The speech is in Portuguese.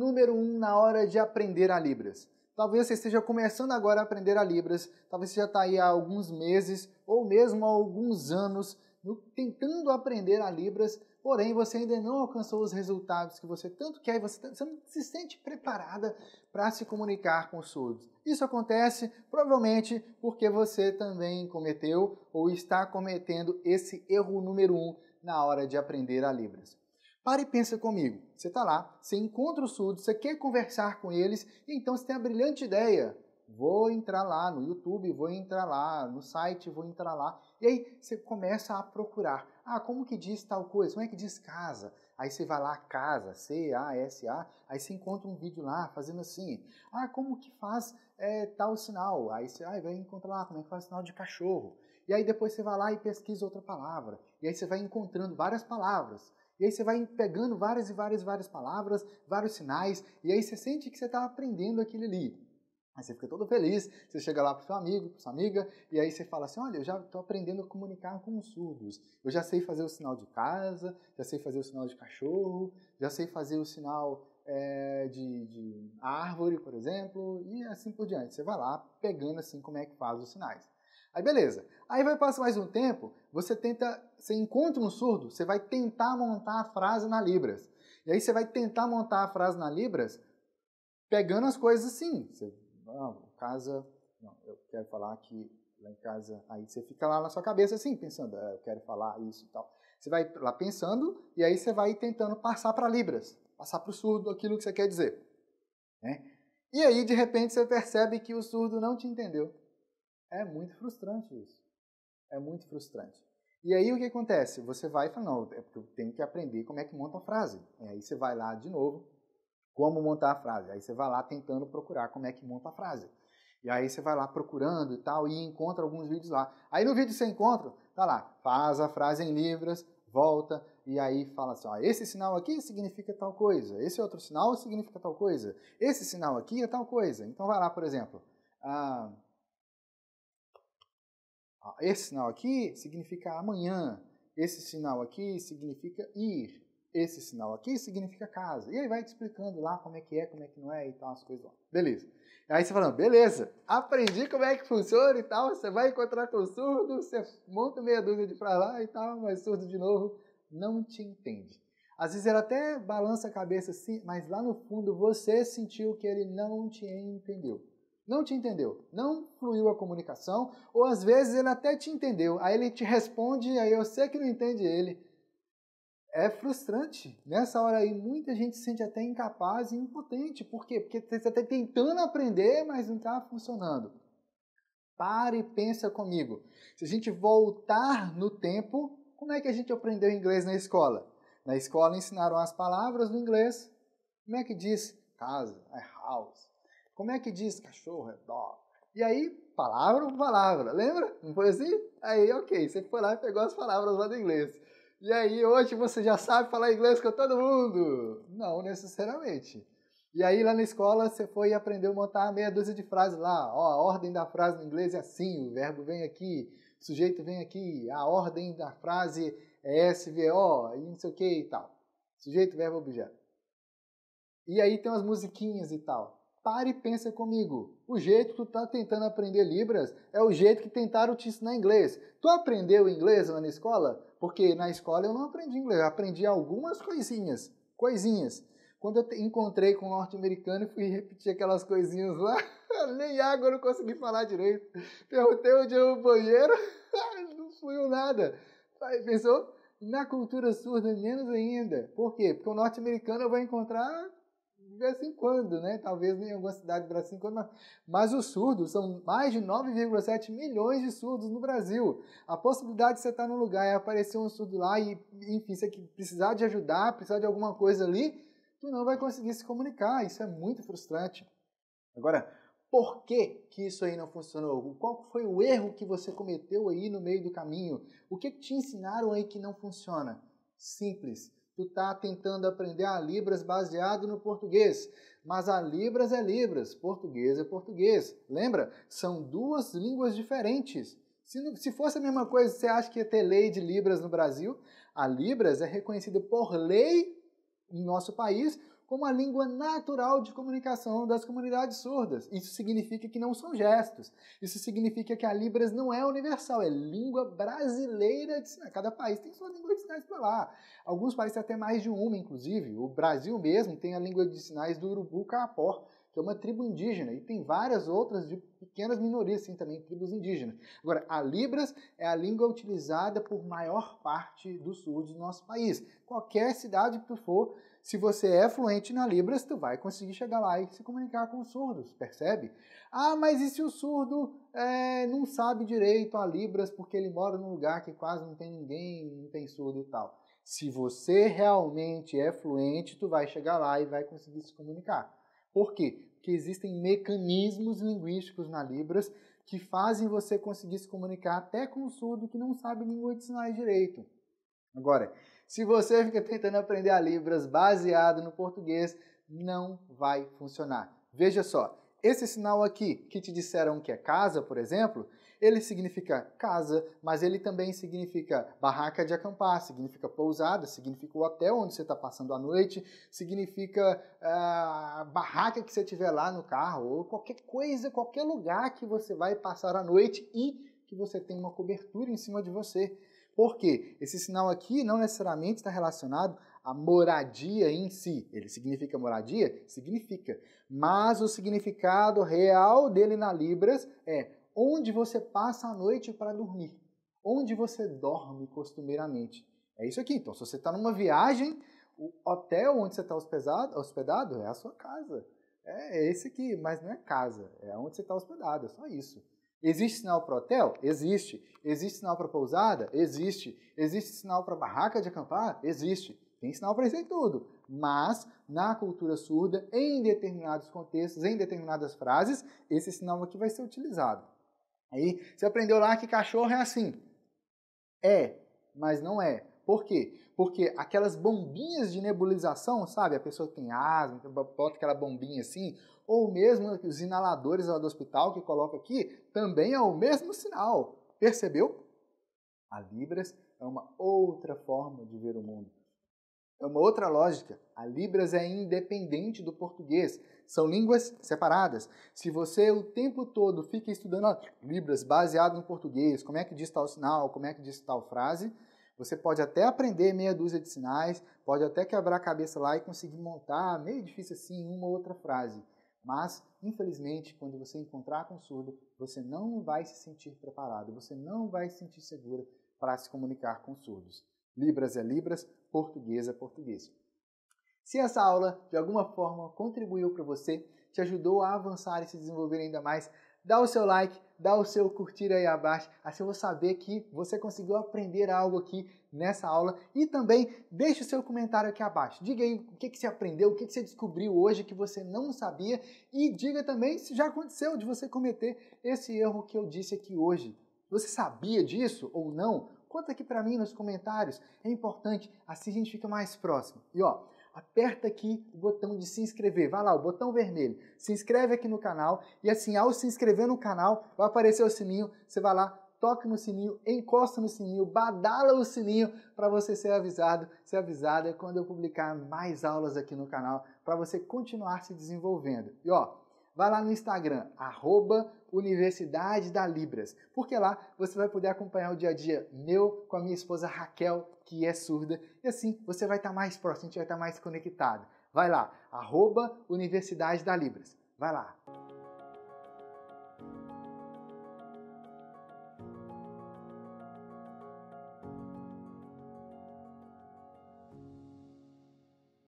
número 1 na hora de aprender a Libras. Talvez você esteja começando agora a aprender a Libras, talvez você já está aí há alguns meses ou mesmo há alguns anos tentando aprender a Libras, porém você ainda não alcançou os resultados que você tanto quer e você não se sente preparada para se comunicar com os surdos. Isso acontece provavelmente porque você também cometeu ou está cometendo esse erro número 1 na hora de aprender a Libras. Para e pensa comigo. Você está lá, você encontra os surdos, você quer conversar com eles, e então você tem a brilhante ideia. Vou entrar lá no YouTube, vou entrar lá no site, vou entrar lá. E aí você começa a procurar. Ah, como que diz tal coisa? Como é que diz casa? Aí você vai lá, casa, C-A-S-A, aí você encontra um vídeo lá fazendo assim. Ah, como que faz tal sinal? Aí você vai encontrar lá como é que faz sinal de cachorro. E aí depois você vai lá e pesquisa outra palavra. E aí você vai encontrando várias palavras. E aí você vai pegando várias palavras, vários sinais, e aí você sente que você está aprendendo aquilo ali. Aí você fica todo feliz, você chega lá para o seu amigo, para sua amiga, e aí você fala assim, olha, eu já estou aprendendo a comunicar com os surdos. Eu já sei fazer o sinal de casa, já sei fazer o sinal de cachorro, já sei fazer o sinal de árvore, por exemplo, e assim por diante. Você vai lá pegando assim como é que faz os sinais. Aí beleza, aí vai passar mais um tempo, você encontra um surdo, você vai tentar montar a frase na Libras. E aí você vai tentar montar a frase na Libras pegando as coisas assim. Eu quero falar que lá em casa, aí você fica lá na sua cabeça assim, pensando, eu quero falar isso e tal. Você vai lá pensando e aí você vai tentando passar para Libras, passar para o surdo aquilo que você quer dizer. Né? E aí de repente você percebe que o surdo não te entendeu. É muito frustrante isso. É muito frustrante. E aí o que acontece? Você vai e fala, não, é porque eu tenho que aprender como é que monta a frase. Aí você vai lá de novo, como montar a frase. Aí você vai lá tentando procurar como é que monta a frase. E aí você vai lá procurando e tal, e encontra alguns vídeos lá. Aí no vídeo que você encontra, tá lá, faz a frase em Libras, volta, e aí fala assim, ó, esse sinal aqui significa tal coisa, esse outro sinal significa tal coisa, esse sinal aqui é tal coisa. Então vai lá, por exemplo, esse sinal aqui significa amanhã, esse sinal aqui significa ir, esse sinal aqui significa casa. E aí vai te explicando lá como é que não é e tal, as coisas lá. Beleza. Aí você fala, beleza, aprendi como é que funciona e tal, você vai encontrar com o surdo, você monta meia dúzia de pra lá e tal, mas surdo de novo não te entende. Às vezes ele até balança a cabeça assim, mas lá no fundo você sentiu que ele não te entendeu. Não te entendeu, não fluiu a comunicação, ou às vezes ele até te entendeu, aí ele te responde, aí eu sei que não entende ele. É frustrante. Nessa hora aí, muita gente se sente até incapaz e impotente. Por quê? Porque você está tentando aprender, mas não está funcionando. Pare e pensa comigo. Se a gente voltar no tempo, como é que a gente aprendeu inglês na escola? Na escola ensinaram as palavras no inglês. Como é que diz casa? É house. Como é que diz cachorro? É dog. E aí, palavra por palavra. Lembra? Não foi assim? Aí, ok. Você foi lá e pegou as palavras lá do inglês. E aí, hoje você já sabe falar inglês com todo mundo? Não necessariamente. E aí, lá na escola, você foi e aprendeu a montar meia dúzia de frases lá. Ó, a ordem da frase no inglês é assim, o verbo vem aqui, o sujeito vem aqui, a ordem da frase é SVO, e não sei o que e tal. Sujeito, verbo, objeto. E aí tem umas musiquinhas e tal. Pare e pensa comigo. O jeito que tu tá tentando aprender Libras é o jeito que tentaram te ensinar inglês. Tu aprendeu inglês lá na escola? Porque na escola eu não aprendi inglês, eu aprendi algumas coisinhas. Quando eu encontrei com um norte-americano e fui repetir aquelas coisinhas lá, nem água eu não consegui falar direito. Perguntei onde é o banheiro, não fluiu nada. Aí pensou? Na cultura surda, menos ainda. Por quê? Porque o norte-americano eu vou encontrar de vez em quando, né? Talvez em alguma cidade do Brasil, mas os surdos, são mais de 9,7 milhões de surdos no Brasil. A possibilidade de você estar num lugar e aparecer um surdo lá e, enfim, você precisar de ajudar, precisar de alguma coisa ali, tu não vai conseguir se comunicar. Isso é muito frustrante. Agora, por que isso aí não funcionou? Qual foi o erro que você cometeu aí no meio do caminho? O que te ensinaram aí que não funciona? Simples. Tu está tentando aprender a Libras baseado no português, mas a Libras é Libras, português é português. Lembra? São duas línguas diferentes. Se fosse a mesma coisa, você acha que ia ter lei de Libras no Brasil? A Libras é reconhecida por lei no nosso país como a língua natural de comunicação das comunidades surdas. Isso significa que não são gestos. Isso significa que a Libras não é universal, é língua brasileira de sinais. Cada país tem sua língua de sinais para lá. Alguns países têm até mais de uma, inclusive. O Brasil mesmo tem a língua de sinais do Urubu-Caapó, que é uma tribo indígena, e tem várias outras de pequenas minorias, sim, também tribos indígenas. Agora, a Libras é a língua utilizada por maior parte dos surdos do nosso país. Qualquer cidade que tu for, se você é fluente na Libras, tu vai conseguir chegar lá e se comunicar com os surdos, percebe? Ah, mas e se o surdo não sabe direito a Libras porque ele mora num lugar que quase não tem ninguém, não tem surdo e tal? Se você realmente é fluente, tu vai chegar lá e vai conseguir se comunicar. Por quê? Porque existem mecanismos linguísticos na Libras que fazem você conseguir se comunicar até com um surdo que não sabe língua de sinais direito. Agora, se você fica tentando aprender a Libras baseado no português, não vai funcionar. Veja só, esse sinal aqui que te disseram que é casa, por exemplo, ele significa casa, mas ele também significa barraca de acampar, significa pousada, significa o hotel onde você está passando a noite, significa a barraca que você tiver lá no carro, ou qualquer coisa, qualquer lugar que você vai passar a noite e que você tem uma cobertura em cima de você. Por quê? Esse sinal aqui não necessariamente está relacionado à moradia em si. Ele significa moradia? Significa. Mas o significado real dele na Libras é onde você passa a noite para dormir. Onde você dorme costumeiramente. É isso aqui. Então, se você está numa viagem, o hotel onde você está hospedado é a sua casa. É esse aqui, mas não é casa. É onde você está hospedado, é só isso. Existe sinal para hotel? Existe. Existe sinal para pousada? Existe. Existe sinal para barraca de acampar? Existe. Tem sinal para isso em tudo. Mas, na cultura surda, em determinados contextos, em determinadas frases, esse sinal aqui vai ser utilizado. Aí, você aprendeu lá que cachorro é assim. É, mas não é. Por quê? Porque aquelas bombinhas de nebulização, sabe? A pessoa que tem asma, bota aquela bombinha assim, ou mesmo os inaladores lá do hospital que coloca aqui, também é o mesmo sinal. Percebeu? A Libras é uma outra forma de ver o mundo. É uma outra lógica. A Libras é independente do português. São línguas separadas. Se você o tempo todo fica estudando a Libras baseado no português, como é que diz tal sinal, como é que diz tal frase, você pode até aprender meia dúzia de sinais, pode até quebrar a cabeça lá e conseguir montar, meio difícil assim, uma ou outra frase. Mas, infelizmente, quando você encontrar com o surdo, você não vai se sentir preparado, você não vai se sentir seguro para se comunicar com surdos. Libras é Libras, português é português. Se essa aula, de alguma forma, contribuiu para você, te ajudou a avançar e se desenvolver ainda mais, dá o seu like, dá o seu curtir aí abaixo, assim eu vou saber que você conseguiu aprender algo aqui nessa aula. E também deixe o seu comentário aqui abaixo. Diga aí o que você aprendeu, o que você descobriu hoje que você não sabia. E diga também se já aconteceu de você cometer esse erro que eu disse aqui hoje. Você sabia disso ou não? Conta aqui para mim nos comentários. É importante, assim a gente fica mais próximo. E ó, aperta aqui o botão de se inscrever. Vai lá, o botão vermelho. Se inscreve aqui no canal e assim, ao se inscrever no canal, vai aparecer o sininho. Você vai lá, toca no sininho, encosta no sininho, badala o sininho para você ser avisada quando eu publicar mais aulas aqui no canal, para você continuar se desenvolvendo. E ó, vai lá no Instagram, @Universidade da Libras, porque lá você vai poder acompanhar o dia a dia meu com a minha esposa Raquel, que é surda, e assim você vai estar mais próximo, a gente vai estar mais conectado. Vai lá, @Universidade da Libras. Vai lá.